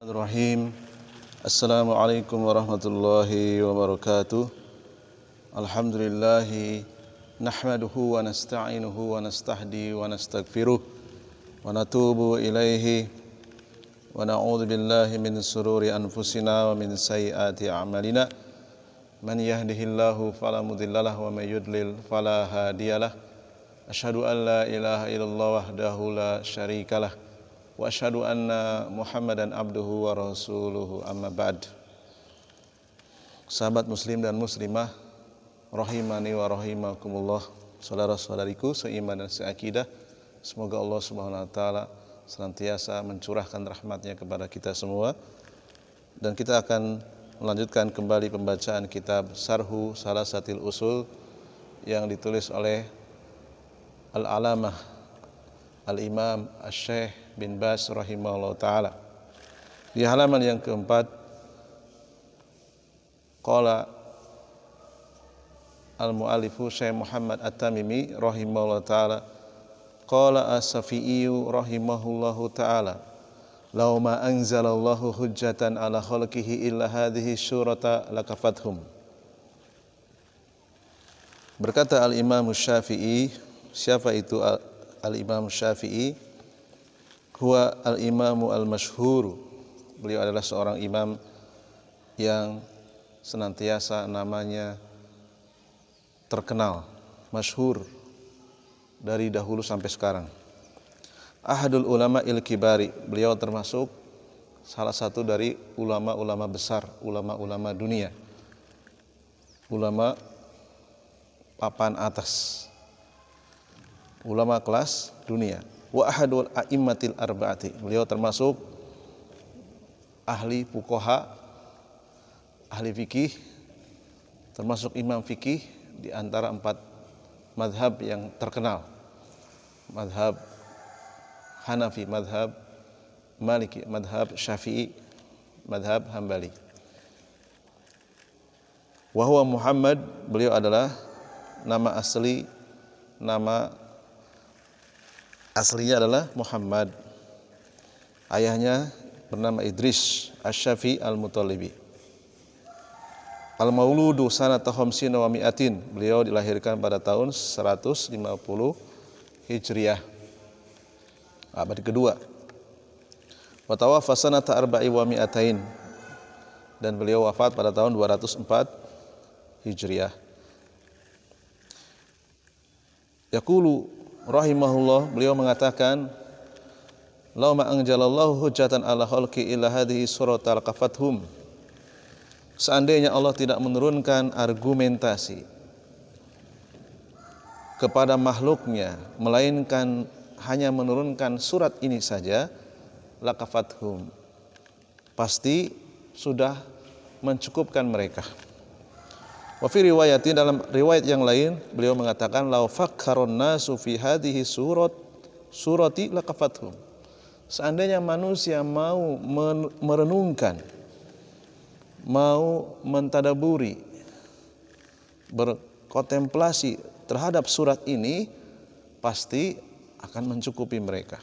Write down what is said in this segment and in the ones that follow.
Bismillahirrahmanirrahim. Assalamualaikum warahmatullahi wabarakatuh. Alhamdulillahi nahmaduhu wa nasta'inuhu wa nastahdi wa nastaghfiruh wa natubu ilaihi wa na'udzu billahi min sururi anfusina wa min sayyiati a'malina. Man yahdihillahu fala mudhillalah wa may yudlil fala hadiyalah. Asyhadu an la ilaha illallah wahdahu la syarikalah wa asyhadu anna Muhammadan abduhu wa rasuluhu amma ba'd. Sahabat muslim dan muslimah rahimani wa rahimakumullah, saudara-saudariku seiman dan seakidah, semoga Allah Subhanahu wa taala senantiasa mencurahkan rahmatnya kepada kita semua. Dan kita akan melanjutkan kembali pembacaan kitab Syarhu Salasatil Usul yang ditulis oleh Al-Alamah Al-Imam Asy-Syaikh bin Baz rahimahullah ta'ala. Di halaman yang keempat, qala al-mu'allifu Syekh Muhammad At-Tamimi rahimahullah ta'ala, qala as-Safi'iyu rahimahullahu ta'ala, law ma anzalallahu hujjatan ala khalqihi illa hadhihi syurata lakafathum. Berkata al-Imam Syafi'i, siapa itu al-Imam Syafi'i? Huwa al-imamu al-masyhur. Beliau adalah seorang imam yang senantiasa namanya terkenal, masyhur dari dahulu sampai sekarang. Ahadul ulama il-kibari, beliau termasuk salah satu dari ulama-ulama besar, ulama-ulama dunia, ulama papan atas, ulama kelas dunia. Wa ahadul a'immatil arba'ati, beliau termasuk ahli fuqaha, ahli fikih, termasuk imam fikih di antara 4 madhab yang terkenal, madhab Hanafi, madhab Maliki, madhab Syafi'i, madhab Hambali. Wa huwa Muhammad, beliau adalah nama aslinya adalah Muhammad. Ayahnya bernama Idris Asy-Syafi'i Al-Muttalibi. Al-Mauludu sanata khamsina wa mi'atin, beliau dilahirkan pada tahun 150 Hijriah, abad kedua. Wa tawaffa sanata arba'i wa mi'atain, dan beliau wafat pada tahun 204 Hijriah. Yaqulu rahimahullah, beliau mengatakan, law ma anjalallahu hujjatan ala khalqi illa hadhihi suratal kafathum. Seandainya Allah tidak menurunkan argumentasi kepada makhluknya, melainkan hanya menurunkan surat ini saja, lakafathum, pasti sudah mencukupkan mereka. Wa fi riwayatin, dalam riwayat yang lain beliau mengatakan, law fakkarun nasu fi hadhihi surati lakafathum. Seandainya manusia mau merenungkan, mau mentadaburi, berkontemplasi terhadap surat ini, pasti akan mencukupi mereka.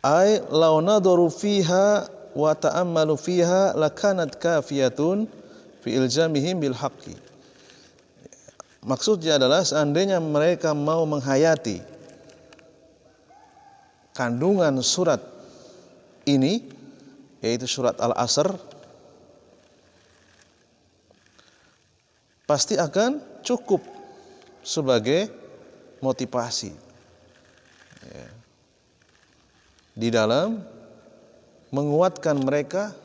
Ai law nadaru fiha wa ta'ammalu fiha lakanat kafiyatun fi iljamihim bil haqqi. Maksudnya adalah seandainya mereka mau menghayati kandungan surat ini, yaitu surat Al-Asr, pasti akan cukup sebagai motivasi di dalam menguatkan mereka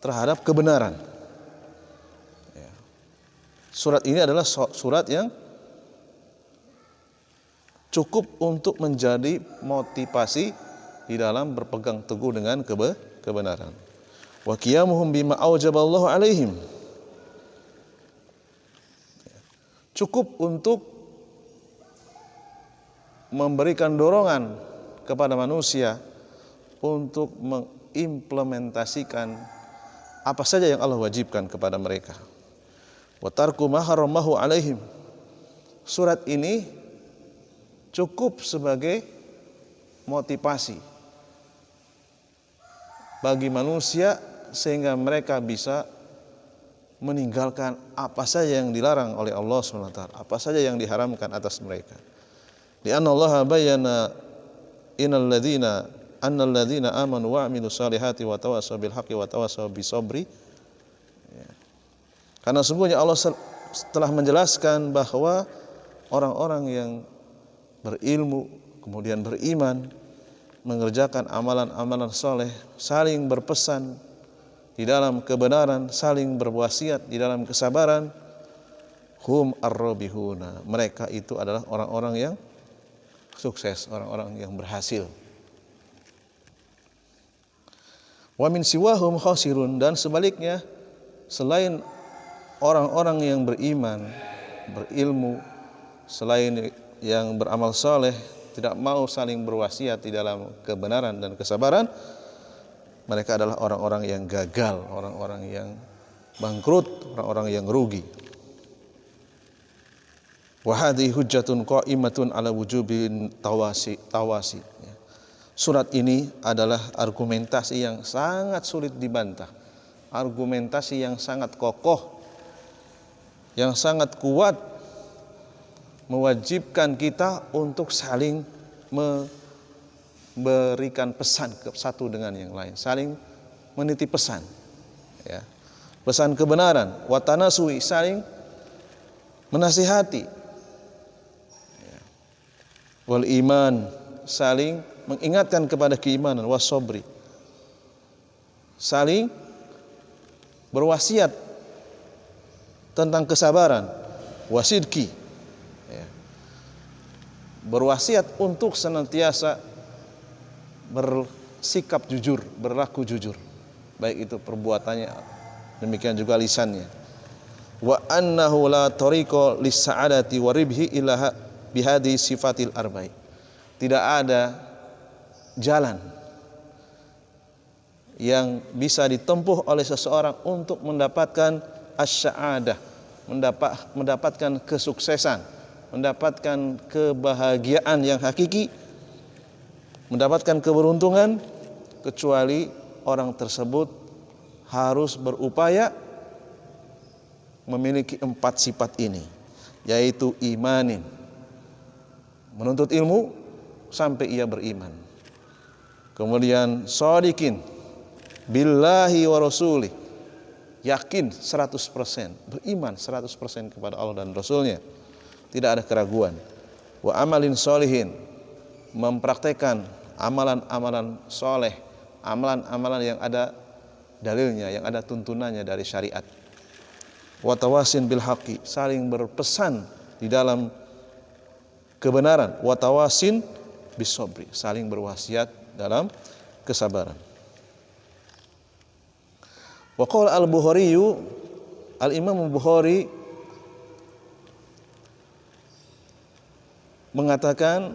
terhadap kebenaran. Surat ini adalah surat yang cukup untuk menjadi motivasi di dalam berpegang teguh dengan kebenaran. Wa qiyamuhum bima aujaballahu alaihim, cukup untuk memberikan dorongan kepada manusia untuk mengimplementasikan apa saja yang Allah wajibkan kepada mereka. Wa tarku ma haramahu alaihim, surat ini cukup sebagai motivasi bagi manusia sehingga mereka bisa meninggalkan apa saja yang dilarang oleh Allah SWT, apa saja yang diharamkan atas mereka. Lianna Allah bayyana innal ladzina amanu wa amilus salihati wa tawassaw bil haqqi wa tawassaw bis sabri. Karena sungguhnya Allah telah menjelaskan bahwa orang-orang yang berilmu kemudian beriman, mengerjakan amalan-amalan soleh, saling berpesan di dalam kebenaran, saling berwasiat di dalam kesabaran, hum ar-rabihuna, mereka itu adalah orang-orang yang sukses, orang-orang yang berhasil. Wa min siwahum khasirun, dan sebaliknya selain orang-orang yang beriman, berilmu, selain yang beramal soleh, tidak mau saling berwasiat di dalam kebenaran dan kesabaran, mereka adalah orang-orang yang gagal, orang-orang yang bangkrut, orang-orang yang rugi. Wa hadhihi hujjatun qa'imatun ala wujubin tawasi. Surat ini adalah argumentasi yang sangat sulit dibantah, argumentasi yang sangat kokoh, yang sangat kuat, mewajibkan kita untuk saling memberikan pesan ke satu dengan yang lain, saling menitip pesan, ya, pesan kebenaran, watanasui, saling menasihati, ya, wal iman, saling mengingatkan kepada keimanan, wasobri, saling berwasiat tentang kesabaran, wasidki, berwasiat untuk senantiasa bersikap jujur, berlaku jujur, baik itu perbuatannya, demikian juga lisannya. Wa annahu la tariqa lis-sa'adati wa ribhi illa bihadhi sifatil arba'i. Tidak ada jalan yang bisa ditempuh oleh seseorang untuk mendapatkan as-sa'adah, mendapatkan kesuksesan, mendapatkan kebahagiaan yang hakiki, mendapatkan keberuntungan, kecuali orang tersebut harus berupaya memiliki 4 sifat ini, yaitu imanin, menuntut ilmu sampai ia beriman, kemudian shadiqin billahi wa rasulih, yakin 100%, beriman 100% kepada Allah dan Rasulnya, tidak ada keraguan. Wa amalin solihin, mempraktekkan amalan-amalan soleh, amalan-amalan yang ada dalilnya, yang ada tuntunannya dari syariat. Wa tawasin bil haqqi, saling berpesan di dalam kebenaran. Wa tawasin bis sabri, saling berwasiat dalam kesabaran. Wa qala al-Bukhari, al-Imam Bukhari mengatakan,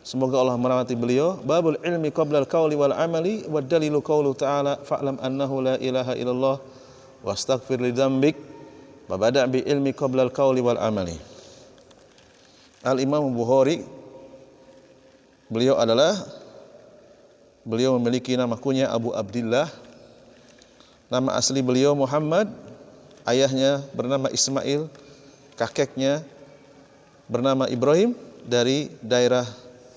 semoga Allah merahmati beliau, babul ilmi qabla al-qawli wal amali wa dalilu qawlu ta'ala fa'lam annahu la ilaha illallah wastaghfir li dzambik wa bada' bi ilmi qabla al-qawli wal amali. Al-Imam Bukhari, beliau memiliki nama kunya Abu Abdillah, nama asli beliau Muhammad, ayahnya bernama Ismail, kakeknya bernama Ibrahim, dari daerah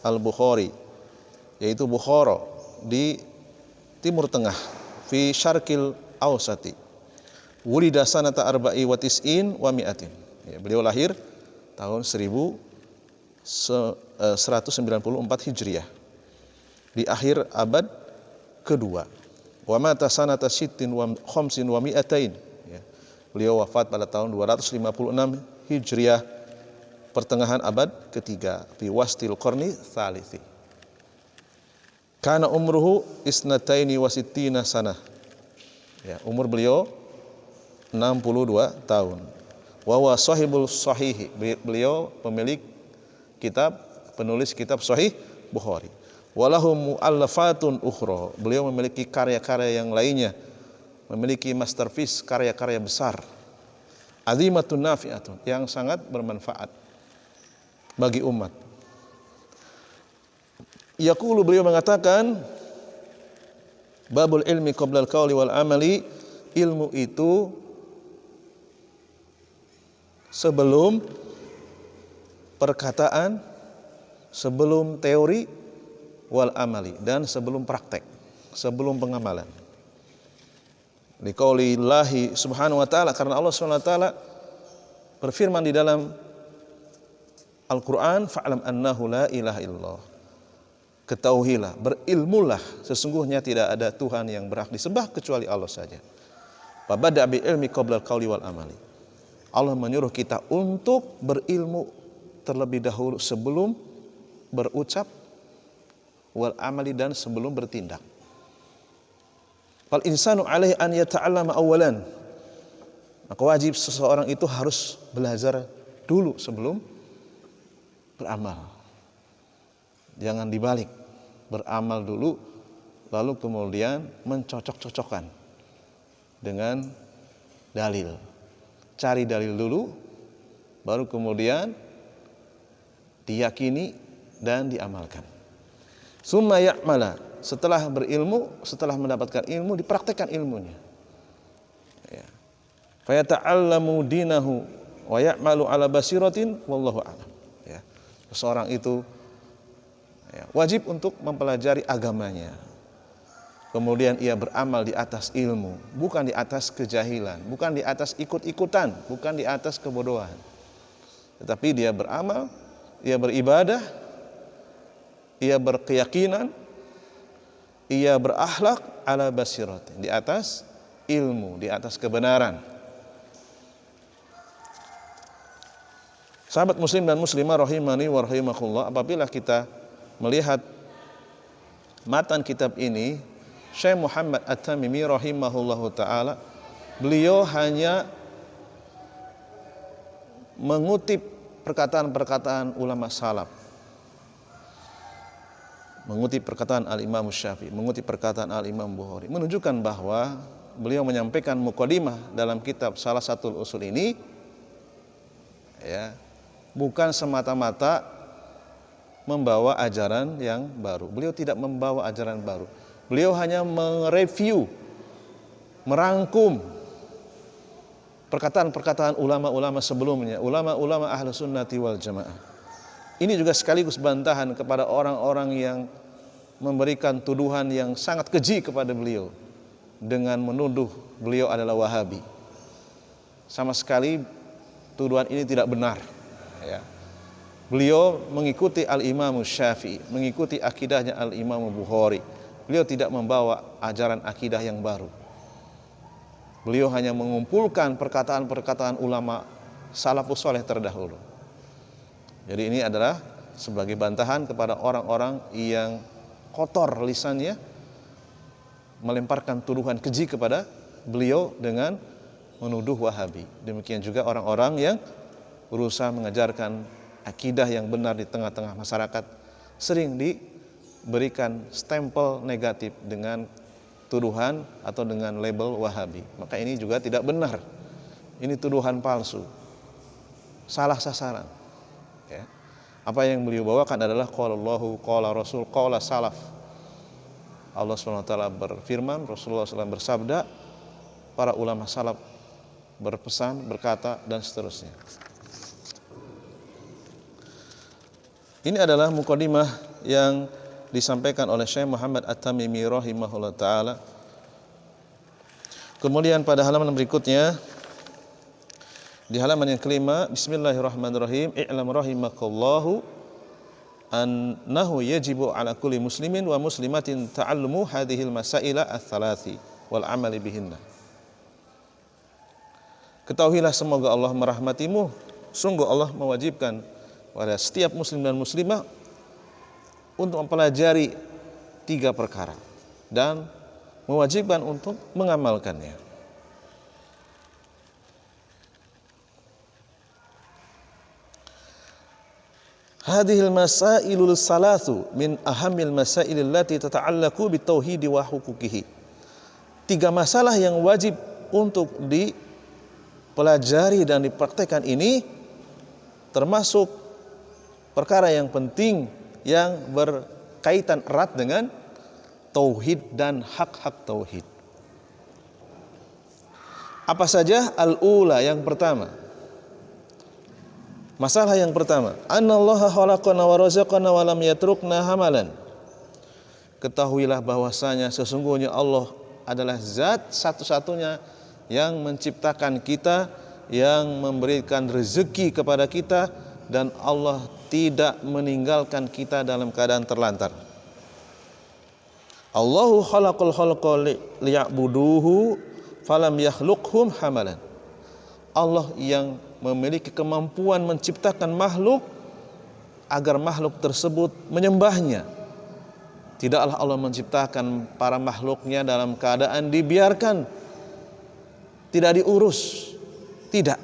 Al-Bukhari, yaitu Bukhara di Timur Tengah, fi syarqil awsati. Wulida sanata arba'i wa tis'in wa mi'atin. Ya, beliau lahir tahun 1194 Hijriah, di akhir abad kedua. Wa mata sanata sittin wa khamsin wa mi'atain. Ya, beliau wafat pada tahun 256 Hijriah, pertengahan abad ketiga, fi wastil qarni tsalithi. Kana umruhu isnataini wa sittina sanah. Ya, umur beliau 62 tahun. Wa huwa sahibul sahih, beliau pemilik kitab, penulis kitab Sahih Bukhari. Walahu mu'allafatun ukhra, beliau memiliki karya-karya yang lainnya, memiliki masterpiece, karya-karya besar, azimatun nafi'atun, yang sangat bermanfaat bagi umat. Yaqulu, beliau mengatakan, Babul ilmi qabla al-qauli wal amali, ilmu itu sebelum perkataan, sebelum teori, wal amali, dan sebelum praktek, sebelum pengamalan. Liqaulillahi subhanahu wa ta'ala, karena Allah subhanahu wa ta'ala berfirman di dalam Al-Quran, fa'lam annahu la ilaha illallah, ketahuilah, berilmulah, sesungguhnya tidak ada Tuhan yang berhak disembah kecuali Allah saja. Fabada' bil ilmi qabla al-qauli wal amali. Allah menyuruh kita untuk berilmu terlebih dahulu sebelum berucap, wal amali, dan sebelum bertindak. Fal insanu alaihi an yata'allama awalan, maka wajib seseorang itu harus belajar dulu sebelum beramal. Jangan dibalik, beramal dulu lalu kemudian mencocok-cocokkan dengan dalil. Cari dalil dulu, baru kemudian diyakini dan diamalkan. Summa ya'mala, setelah berilmu, setelah mendapatkan ilmu, dipraktekkan ilmunya. Ya. Fayata'allamu dinahu wa ya'malu ala basiratin wallahu a'lam. Ya. Seseorang itu wajib untuk mempelajari agamanya. Kemudian ia beramal di atas ilmu, bukan di atas kejahilan, bukan di atas ikut-ikutan, bukan di atas kebodohan. Tetapi dia beramal, ia beribadah, ia berkeyakinan, ia berakhlak ala basiratin, di atas ilmu, di atas kebenaran. Sahabat muslim dan muslimah rahimani wa rahimakumullah, apabila kita melihat matan kitab ini, Syekh Muhammad At-Tamimi rahimahullahu ta'ala, beliau hanya mengutip perkataan-perkataan ulama salaf, mengutip perkataan Al-Imam Syafi'i, mengutip perkataan Al-Imam Bukhari, menunjukkan bahwa beliau menyampaikan mukadimah dalam kitab Salah Satu Usul ini ya, bukan semata-mata membawa ajaran yang baru. Beliau tidak membawa ajaran baru. Beliau hanya mereview, merangkum perkataan-perkataan ulama-ulama sebelumnya, ulama-ulama ahlu sunnati wal jamaah. Ini juga sekaligus bantahan kepada orang-orang yang memberikan tuduhan yang sangat keji kepada beliau dengan menuduh beliau adalah Wahabi. Sama sekali tuduhan ini tidak benar. Ya. Beliau mengikuti Al-Imam Syafi'i, mengikuti akidahnya Al-Imam Bukhari. Beliau tidak membawa ajaran akidah yang baru. Beliau hanya mengumpulkan perkataan-perkataan ulama salafus saleh terdahulu. Jadi ini adalah sebagai bantahan kepada orang-orang yang kotor lisannya, melemparkan tuduhan keji kepada beliau dengan menuduh Wahabi. Demikian juga orang-orang yang berusaha mengajarkan akidah yang benar di tengah-tengah masyarakat, sering diberikan stempel negatif dengan tuduhan atau dengan label Wahabi. Maka ini juga tidak benar. Ini tuduhan palsu, salah sasaran. Ya. Apa yang beliau bawakan adalah qala Allahu, qala Rasul, qala salaf. Allah SWT berfirman, Rasulullah SAW bersabda, para ulama salaf berpesan, berkata, dan seterusnya. Ini adalah mukadimah yang disampaikan oleh Syekh Muhammad At-Tamimi rahimahullah ta'ala. Kemudian pada halaman berikutnya, di halaman yang kelima, bismillahirrahmanirrahim, i'lam rahimakallahu annahu yajibu ala kulli muslimin wa muslimatin ta'allumu hadhil masaila ats-tsalathi wal amali bihinna. Ketahuilah, semoga Allah merahmatimu, sungguh Allah mewajibkan pada setiap muslim dan muslimah untuk mempelajari 3 perkara dan mewajibkan untuk mengamalkannya. Hadhil masailul salathu min ahamil masailil lati tata'allaqu bitauhid wa huquqihi. 3 masalah yang wajib untuk dipelajari dan dipraktekkan ini termasuk perkara yang penting yang berkaitan erat dengan tauhid dan hak-hak tauhid. Apa saja? Al-ula, yang pertama. Masalah yang pertama, annallaha khalaqana wa razaqana wa lam yatrukna hamalan. Ketahuilah bahwasanya sesungguhnya Allah adalah zat satu-satunya yang menciptakan kita, yang memberikan rezeki kepada kita, dan Allah tidak meninggalkan kita dalam keadaan terlantar. Allahu khalaqal khalqa liya'buduhu falam yakhluqhum hamalan. Allah yang memiliki kemampuan menciptakan makhluk agar makhluk tersebut menyembahnya. Tidaklah Allah menciptakan para makhluknya dalam keadaan dibiarkan, tidak diurus, tidak.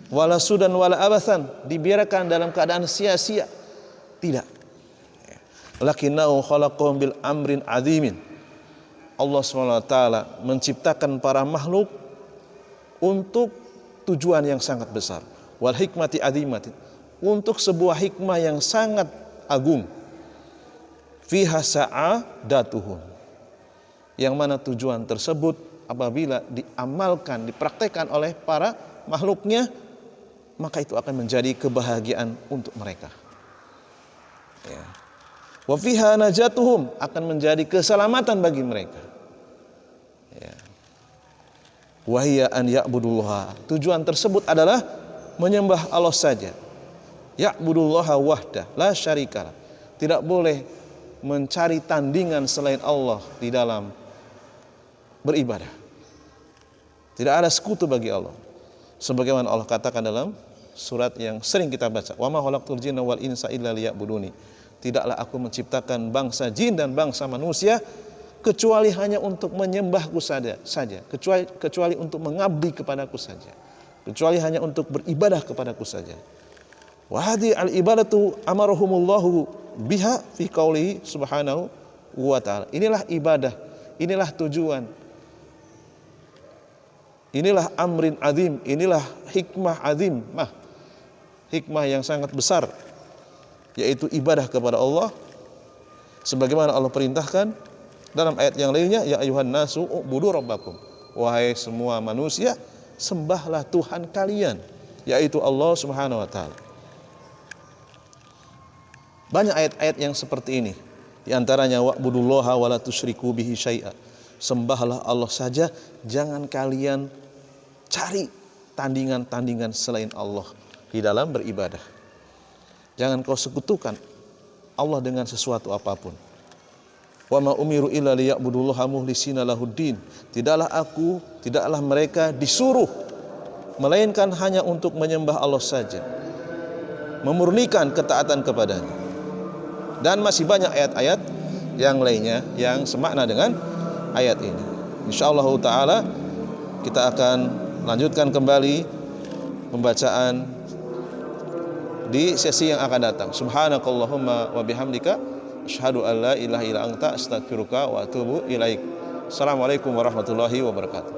Wala sudan wala abathan, dibiarkan dalam keadaan sia-sia, tidak. Lakinnahu khalaqahum bil amrin azimin. Allah SWT menciptakan para makhluk untuk tujuan yang sangat besar. Wal hikmati azimatin, untuk sebuah hikmah yang sangat agung. Fiha sa'adatuhum, yang mana tujuan tersebut apabila diamalkan, dipraktekkan oleh para makhluknya, maka itu akan menjadi kebahagiaan untuk mereka. Ya. Wa fiha najatuhum, akan menjadi keselamatan bagi mereka. Ya. Wa hiya an ya'budullaha, tujuan tersebut adalah menyembah Allah saja. Ya'budullaha wahdah la syarikalah, tidak boleh mencari tandingan selain Allah di dalam beribadah. Tidak ada sekutu bagi Allah. Sebagaimana Allah katakan dalam surat yang sering kita baca, wa ma khalaqtul jinna wal insa illa liya'buduni. Tidaklah aku menciptakan bangsa jin dan bangsa manusia kecuali hanya untuk menyembahku saja, kecuali untuk mengabdi kepadaku saja, kecuali hanya untuk beribadah kepadaku saja. Wa hadhihi al-ibadatu amarahumullahu biha fi qaulihi subhanahu wa ta'ala. Inilah ibadah, inilah tujuan, inilah amrin azim, inilah hikmah azim, hikmah yang sangat besar, yaitu ibadah kepada Allah. Sebagaimana Allah perintahkan dalam ayat yang lainnya, ya ayuhan nasu ubudu rabbakum, wahai semua manusia, sembahlah Tuhan kalian, yaitu Allah Subhanahu wa ta'ala. Banyak ayat-ayat yang seperti ini. Di antaranya wa'budullaha wa la tusyriku bihi syai'a. Sembahlah Allah saja, jangan kalian cari tandingan-tandingan selain Allah di dalam beribadah. Jangan kau sekutukan Allah dengan sesuatu apapun. Wa ma umiru illa liya'budullaha mukhlisina lahuddin. Tidaklah mereka disuruh melainkan hanya untuk menyembah Allah saja, memurnikan ketaatan kepadanya. Dan masih banyak ayat-ayat yang lainnya yang semakna dengan ayat ini. Insyaallah ta'ala kita akan lanjutkan kembali pembacaan di sesi yang akan datang. Subhanakallahumma wa bihamdika asyhadu an la ilaha illa anta astaghfiruka wa atubu ilaik. Assalamualaikum warahmatullahi wabarakatuh.